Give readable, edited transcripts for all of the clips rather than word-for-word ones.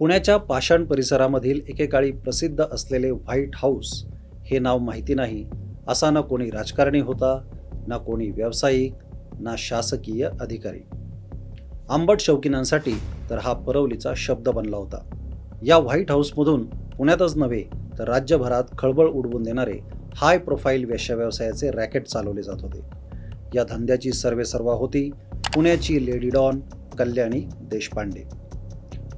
पुण्याच्या पाषाण परिसरामधील एकेकाळी प्रसिद्ध असलेले व्हाईट हाऊस हे नाव माहिती नाही असा ना कोणी राजकारणी होता, ना कोणी व्यावसायिक, ना शासकीय अधिकारी. आंबट शौकीनांसाठी तर हा परवलीचा शब्द बनला होता. या व्हाईट हाऊसमधून पुण्यातच नव्हे तर राज्यभरात खळबळ उडवून देणारे हाय प्रोफाईल वेश्या व्यवसायाचे रॅकेट चालवले जात होते. या धंद्याची सर्वेसर्वा होती पुण्याची लेडी डॉन कल्याणी देशपांडे.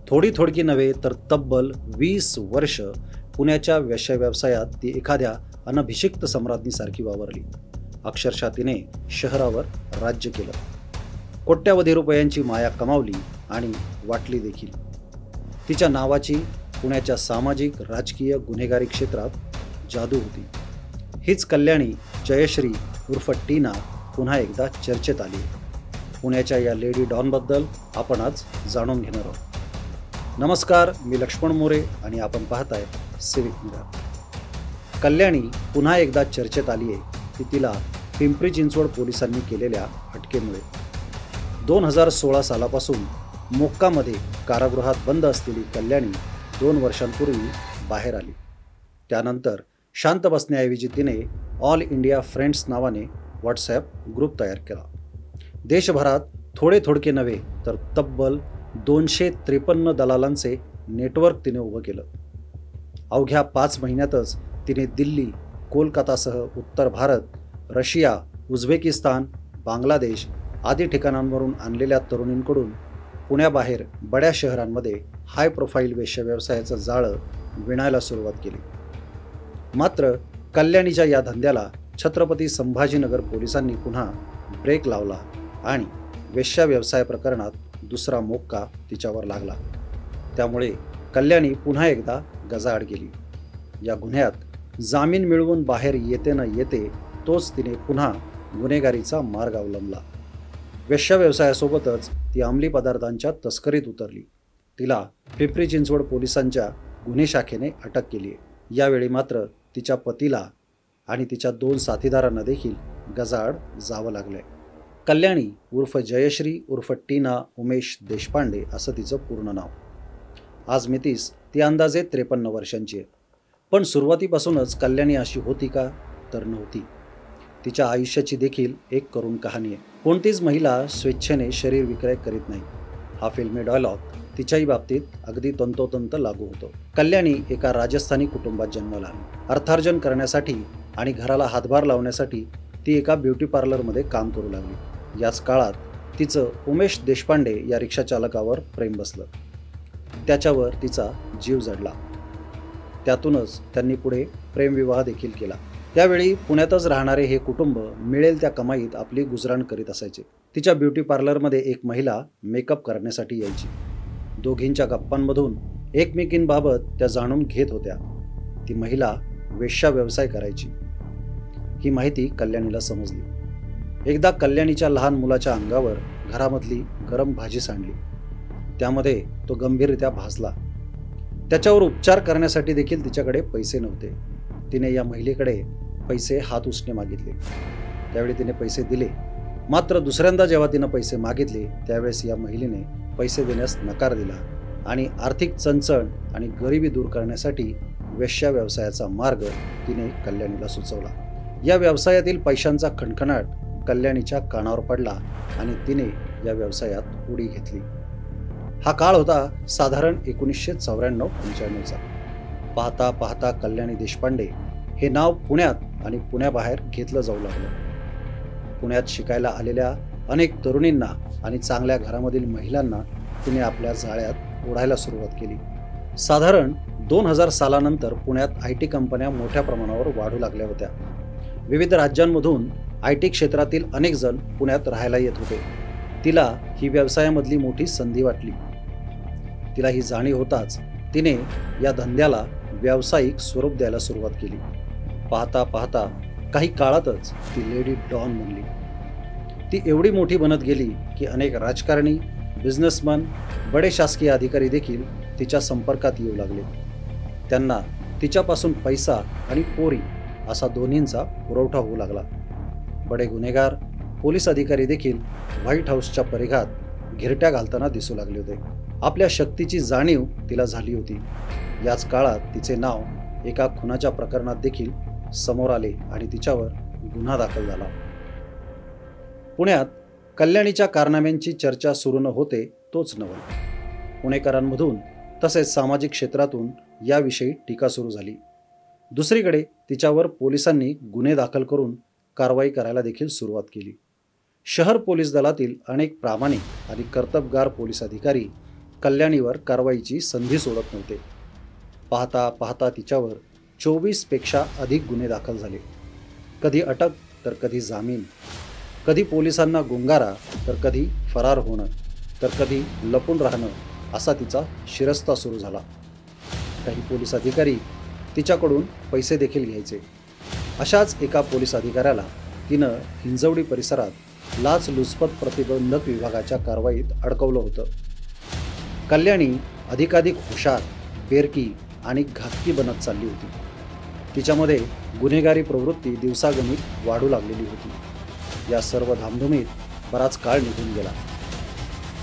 थोडी नव्हे तर तब्बल 20 वर्ष पुण्याच्या वेश्या व्यवसायात ती एखाद्या अनभिषिक्त सम्राज्ञीसारखी वावरली. अक्षरशः तिने शहरावर राज्य केलं. कोट्यावधी रुपयांची माया कमावली आणि वाटली देखील. तिच्या नावाची पुण्याच्या सामाजिक राजकीय गुन्हेगारी क्षेत्रात जादू होती. हीच कल्याणी जयश्री उर्फ टीना पुन्हा एकदा चर्चेत आली. पुण्याच्या या लेडी डॉनबद्दल आपण आज जाणून घेणार आहोत. नमस्कार, मी लक्ष्मण मोरे आणि आपण पाहताय सिविक मिरर. कल्याणी पुन्हा एकदा चर्चेत आली आहे की तिला पिंपरी चिंचवड पोलिसांनी केलेल्या अटकेमुळे. 2016 सालापासून मोक्कामध्ये कारागृहात बंद असलेली कल्याणी 2 वर्षांपूर्वी बाहेर आली. त्यानंतर शांत बसण्याऐवजी तिने ऑल इंडिया फ्रेंड्स नावाने व्हॉट्सॲप ग्रुप तयार केला. देशभरात थोडके नव्हे तर तब्बल 253 दलालांचे नेटवर्क तिने उभं केलं. अवघ्या 5 महिन्यातच तिने दिल्ली, कोलकातासह उत्तर भारत, रशिया, उझबेकिस्तान, बांगलादेश आदी ठिकाणांवरून आणलेल्या तरुणींकडून पुण्याबाहेर बड्या शहरांमध्ये हाय प्रोफाईल वेश्या व्यवसायाचं जाळं विणायला सुरुवात केली. मात्र कल्याणीच्या या धंद्याला छत्रपती संभाजीनगर पोलिसांनी पुन्हा ब्रेक लावला आणि वेश्या व्यवसाय प्रकरणात दुसरा मोक्का तिच्यावर लागला. त्यामुळे कल्याणी पुन्हा एकदा गजाआड गेली. या गुन्ह्यात जामीन मिळवून बाहेर येते न येते तोच तिने पुन्हा गुन्हेगारीचा मार्ग अवलंबला. वेश्या व्यवसायासोबतच ती अंमली पदार्थांच्या तस्करीत उतरली. तिला पिंपरी चिंचवड पोलिसांच्या गुन्हे शाखेने अटक केली आहे. यावेळी मात्र तिच्या पतीला आणि तिच्या 2 साथीदारांना देखील गजाआड जावं लागलंय. कल्याणी उर्फ जयश्री उर्फ टीना उमेश देशपांडे असं तिचं पूर्ण नाव. आज मितीस ती अंदाजे 53 वर्षांची आहे. पण सुरुवातीपासूनच कल्याणी अशी होती का? तर नव्हती. तिच्या आयुष्याची देखील एक करुण कहाणी आहे. कोणतीच महिला स्वेच्छेने शरीर विक्रय करीत नाही. हा फिल्मी डायलॉग तिच्याही बाबतीत अगदी तंतोतंत लागू होतो. कल्याणी एका राजस्थानी कुटुंबात जन्माला आली. अर्थार्जन करण्यासाठी आणि घराला हातभार लावण्यासाठी ती एका ब्युटी पार्लरमध्ये काम करू लागली. याच काळात तिचं उमेश देशपांडे या रिक्षाचालकावर प्रेम बसलं. त्याच्यावर तिचा जीव जडला. त्यातूनच त्यांनी पुढे प्रेमविवाह देखील केला. त्यावेळी पुण्यातच राहणारे हे कुटुंब मिळेल त्या कमाईत आपली गुजराण करीत असायचे. तिच्या ब्युटी पार्लरमध्ये एक महिला मेकअप करण्यासाठी यायची. दोघींच्या गप्पांमधून एकमेकींबाबत त्या जाणून घेत होत्या. ती महिला वेश्या व्यवसाय करायची. ही माहिती कल्याणीला समजली. एकदा कल्याणीच्या लहान मुलाच्या अंगावर घरामधली गरम भाजी सांडली. त्यामध्ये तो गंभीररित्या भाजला. त्याच्यावर उपचार करण्यासाठी देखील तिच्याकडे पैसे नव्हते. तिने या महिलेकडे पैसे हात उसने मागितले. त्यावेळी तिने पैसे दिले. मात्र दुसऱ्यांदा जेव्हा तिनं पैसे मागितले त्यावेळेस या महिलेने पैसे देण्यास नकार दिला आणि आर्थिक चणचण आणि गरिबी दूर करण्यासाठी वेश्या व्यवसायाचा मार्ग तिने कल्याणीला सुचवला. या व्यवसायातील पैशांचा खणखणाट कल्याणीच्या कानावर पडला आणि तिने या व्यवसायात उडी घेतली. हा काळ होता साधारण 1994-95चा. पाहता पाहता कल्याणी देशपांडे हे नाव पुण्यात आणि पुण्याबाहेर घेतलं जाऊ लागलं. पुण्यात शिकायला आलेल्या अनेक तरुणींना आणि चांगल्या घरामधील महिलांना तिने आपल्या जाळ्यात ओढायला सुरुवात केली. साधारण 2000 सालानंतर पुण्यात IT कंपन्या मोठ्या प्रमाणावर वाढू लागल्या होत्या. विविध राज्यांमधून IT क्षेत्रातील अनेक जण पुण्यात राहायला येत होते. तिला ही व्यवसायामधली मोठी संधी वाटली. तिला ही जाणीव होताच तिने या धंद्याला व्यावसायिक स्वरूप द्यायला सुरुवात केली. पाहता पाहता काही काळातच ती लेडी डॉन बनली. ती एवढी मोठी बनत गेली की अनेक राजकारणी, बिझनेसमन, बडे शासकीय अधिकारी देखील तिच्या संपर्कात येऊ लागले. त्यांना तिच्यापासून पैसा आणि पोरी असा दोन्हींचा पुरवठा होऊ लागला. बडे गुन्हेगार, पोलीस अधिकारी देखील व्हाईट हाऊसच्या परिघात घिरट्या घालताना दिसू लागले होते. आपल्या शक्तीची जाणीव तिला झाली होती. याच काळात तिचे नाव एका खुनाच्या प्रकरणात देखील समोर आले आणि तिच्यावर गुन्हा दाखल झाला. पुण्यात कल्याणीच्या कारनाम्यांची चर्चा सुरू न होते तोच नवल. पुणेकरांमधून तसेच सामाजिक क्षेत्रातून याविषयी टीका सुरू झाली. दुसरीकडे तिच्यावर पोलिसांनी गुन्हे दाखल करून कारवाई करायला देखील सुरुवात केली. शहर पोलीस दलातील अनेक प्रामाणिक आणि कर्तबगार पोलीस अधिकारी कल्याणीवर कारवाईची संधी सोडत नव्हते. पाहता पाहता तिच्यावर 24 पेक्षा अधिक गुन्हे दाखल झाले. कधी अटक तर कधी जामीन, कधी पोलिसांना गुंगारा तर कधी फरार होणं, तर कधी लपून राहणं असा तिचा शिरस्ता सुरू झाला. काही पोलीस अधिकारी तिच्याकडून पैसे देखील घ्यायचे. अशाच एका पोलीस अधिकाऱ्याला तिनं हिंजवडी परिसरात लाचलुचपत प्रतिबंधक विभागाच्या कारवाईत अडकवलं होतं. कल्याणी अधिकाधिक हुशार, बेरकी आणि घातकी बनत चालली होती. तिच्यामध्ये गुन्हेगारी प्रवृत्ती दिवसागणिक वाढू लागलेली होती. या सर्व धामधुमीत बराच काळ निघून गेला.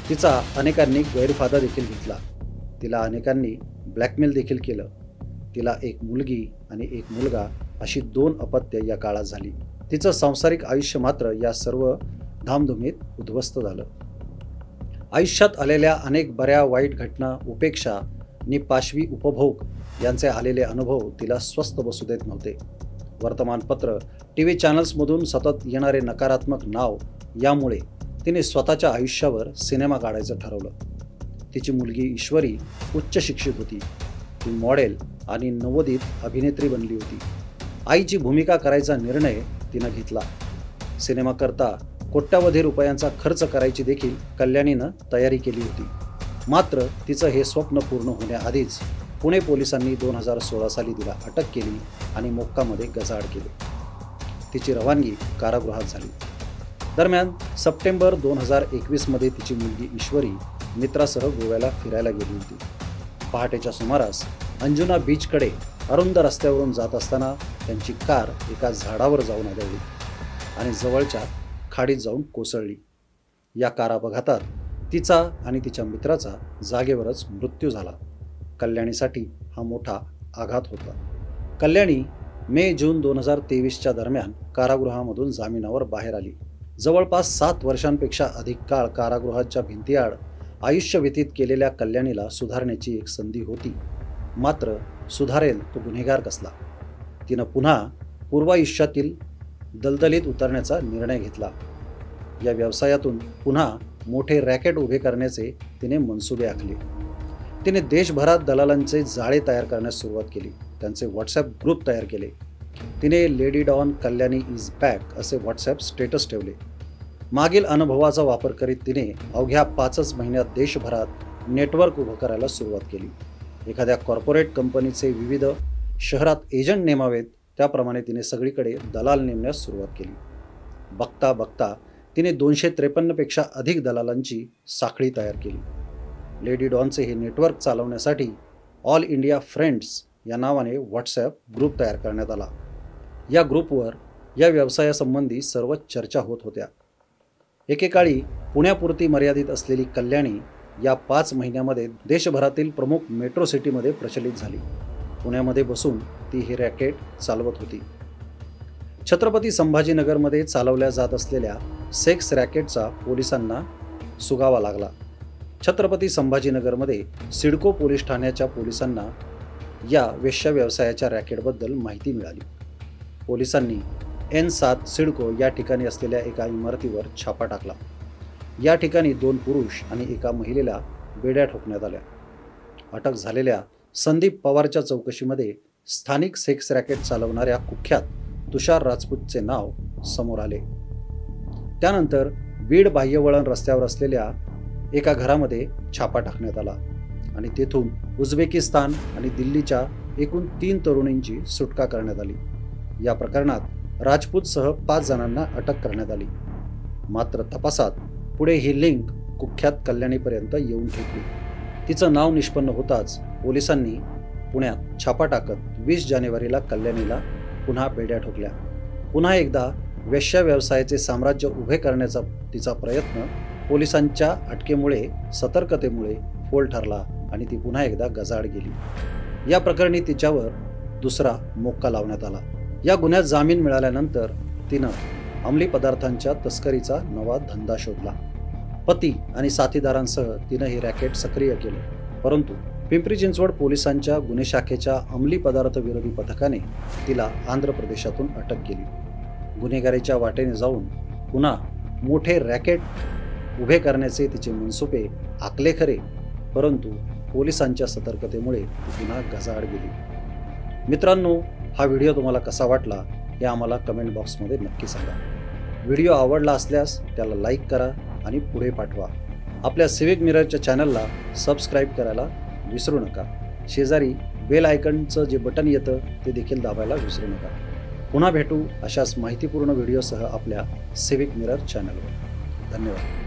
तिचा अनेकांनी गैरफायदा देखील घेतला. तिला अनेकांनी ब्लॅकमेल देखील केलं. तिला एक मुलगी आणि एक मुलगा अशी 2 अपत्य या काळात झाली. तिचं सांसारिक आयुष्य मात्र या सर्व धामधुमीत उद्ध्वस्त झालं. आयुष्यात आलेल्या अनेक बऱ्या वाईट घटना, उपेक्षा आणि पाशवी उपभोग यांचे आलेले अनुभव तिला स्वस्थ बसू देत नव्हते. वर्तमानपत्र, TV चॅनल्समधून सतत येणारे नकारात्मक नाव यामुळे तिने स्वतःच्या आयुष्यावर सिनेमा काढायचं ठरवलं. तिची मुलगी ईश्वरी उच्च शिक्षित होती. ती मॉडेल आणि नवोदित अभिनेत्री बनली होती. आईची भूमिका करायचा निर्णय तिनं घेतला. सिनेमाकरता कोट्यावधी रुपयांचा खर्च करायची देखील कल्याणीनं तयारी केली होती. मात्र तिचं हे स्वप्न पूर्ण होण्याआधीच पुणे पोलिसांनी 2016 साली तिला अटक केली आणि मोक्कामध्ये गजाआड केले. तिची रवानगी कारागृहात झाली. दरम्यान सप्टेंबर 2021 मध्ये तिची मुलगी ईश्वरी मित्रासह गोव्याला फिरायला गेली होती. पहाटेच्या सुमारास अंजुना बीचकडे अरुंद रस्त्यावरून जात असताना त्यांची कार एका झाडावर जाऊन आदळली आणि जवळच्या खाडीत जाऊन कोसळली. या कार अपघातात तिचा आणि तिच्या मित्राचा जागेवरच मृत्यू झाला. कल्याणीसाठी हा मोठा आघात होता. कल्याणी मे-जून 2023च्या दरम्यान कारागृहामधून जामिनावर बाहेर आली. जवळपास 7 वर्षांपेक्षा अधिक काळ कारागृहाच्या भिंतीआड आयुष्य व्यतीत केलेल्या कल्याणीला सुधारण्याची एक संधी होती. मात्र सुधारेल तो गुन्हेगार कसला? तिनं पुन्हा पूर्वायुष्यातील दलदलीत उतरण्याचा निर्णय घेतला. या व्यवसायातून पुन्हा मोठे रॅकेट उभे करण्याचे तिने मनसुबे आखले. तिने देशभरात दलालांचे जाळे तयार करण्यास सुरुवात केली. त्यांचे व्हॉट्सॲप ग्रुप तयार केले. तिने lady don Kalyani is back असे व्हॉट्सॲप स्टेटस ठेवले. मागील अनुभवाचा वापर करीत तिने अवघ्या 5च महिन्यात देशभरात नेटवर्क उभं करायला सुरुवात केली. एखाद्या कॉर्पोरेट कंपनीचे विविध शहरात एजंट नेमावेत त्याप्रमाणे तिने सगळीकडे दलाल नेमण्यास सुरुवात केली. बघता बघता तिने 253 पेक्षा अधिक दलालांची साखळी तयार केली. लेडी डॉनचे हे नेटवर्क चालवण्यासाठी ऑल इंडिया फ्रेंड्स या नावाने व्हॉट्सॲप ग्रुप तयार करण्यात आला. या ग्रुपवर या व्यवसायासंबंधी सर्व चर्चा होत होत्या. एकेकाळी पुण्यापुरती मर्यादित असलेली कल्याणी या 5 महिन्यामध्ये देशभरातील प्रमुख मेट्रो सिटीमध्ये प्रचलित झाली. पुण्यामध्ये बसून ती ही रॅकेट चालवत होती. छत्रपती संभाजीनगरमध्ये चालवल्या जात असलेल्या सेक्स रॅकेटचा पोलिसांना सुगावा लागला. छत्रपती संभाजीनगरमध्ये सिडको पोलीस ठाण्याच्या पोलिसांना या वेश्या व्यवसायाच्या रॅकेटबद्दल माहिती मिळाली. पोलिसांनी N7 सिडको या ठिकाणी असलेल्या एका इमारतीवर छापा टाकला. या ठिकाणी 2 पुरुष आणि एका महिलेला बेड्या ठोकण्यात आल्या. अटक झालेल्या संदीप पवारच्या चौकशीमध्ये स्थानिक सेक्स रॅकेट चालवणाऱ्या कुख्यात तुषार राजपूतचे नाव समोर आले. त्यानंतर बीड बाह्यवळण रस्त्यावर असलेल्या एका घरामध्ये छापा टाकण्यात आला आणि तेथून उझबेकिस्तान आणि दिल्लीच्या एकूण 3 तरुणींची सुटका करण्यात आली. या प्रकरणात राजपूतसह 5 जणांना अटक करण्यात आली. मात्र तपासात पुढे ही लिंक कुख्यात कल्याणीपर्यंत येऊन ठेपली. तिचं नाव निष्पन्न होताच पोलिसांनी पुण्यात छापा टाकत 20 जानेवारीला कल्याणीला पुन्हा बेड्या ठोकल्या. पुन्हा एकदा वेश्या व्यवसायाचे साम्राज्य उभे करण्याचा तिचा प्रयत्न पोलिसांच्या अटकेमुळे, सतर्कतेमुळे फोल ठरला आणि ती पुन्हा एकदा गजाआड गेली। या प्रकरणी तिच्यावर दुसरा मोक्का लावण्यात आला। या गुन्ह्यात जामीन मिळाल्यानंतर तिनं अंमली पदार्थांच्या तस्करीचा नवा धंदा शोधला। पती आणि साथीदारांसह तिनं हे रॅकेट सक्रिय केले, परंतु पिंपरी चिंचवड पोलिसांच्या गुन्हे शाखेच्या अंमली पदार्थ विरोधी पथकाने तिला आंध्र प्रदेशातून अटक केली। गुन्हेगारीच्या वाटेने जाऊन पुन्हा मोठे रॅकेट उभे करण्याचे तिचे मनसुबे आखले खरे, परंतु पोलिसांच्या सतर्कतेमुळे ती पुन्हा गजाआड गेली। मित्रांनो, हा व्हिडिओ तुम्हाला कसा वाटला हे आम्हाला कमेंट बॉक्समध्ये नक्की सांगा। व्हिडिओ आवडला असल्यास त्याला लाईक करा आणि पुढे पाठवा। आपल्या सिविक मिररच्या चॅनलला सबस्क्राईब करायला विसरू नका। शेजारी बेल आयकॉनचं जे बटन येतं ते देखील दाबायला विसरू नका। पुन्हा भेटू अशाच माहितीपूर्ण व्हिडिओसह आपल्या सिविक मिरर चॅनलवर। धन्यवाद।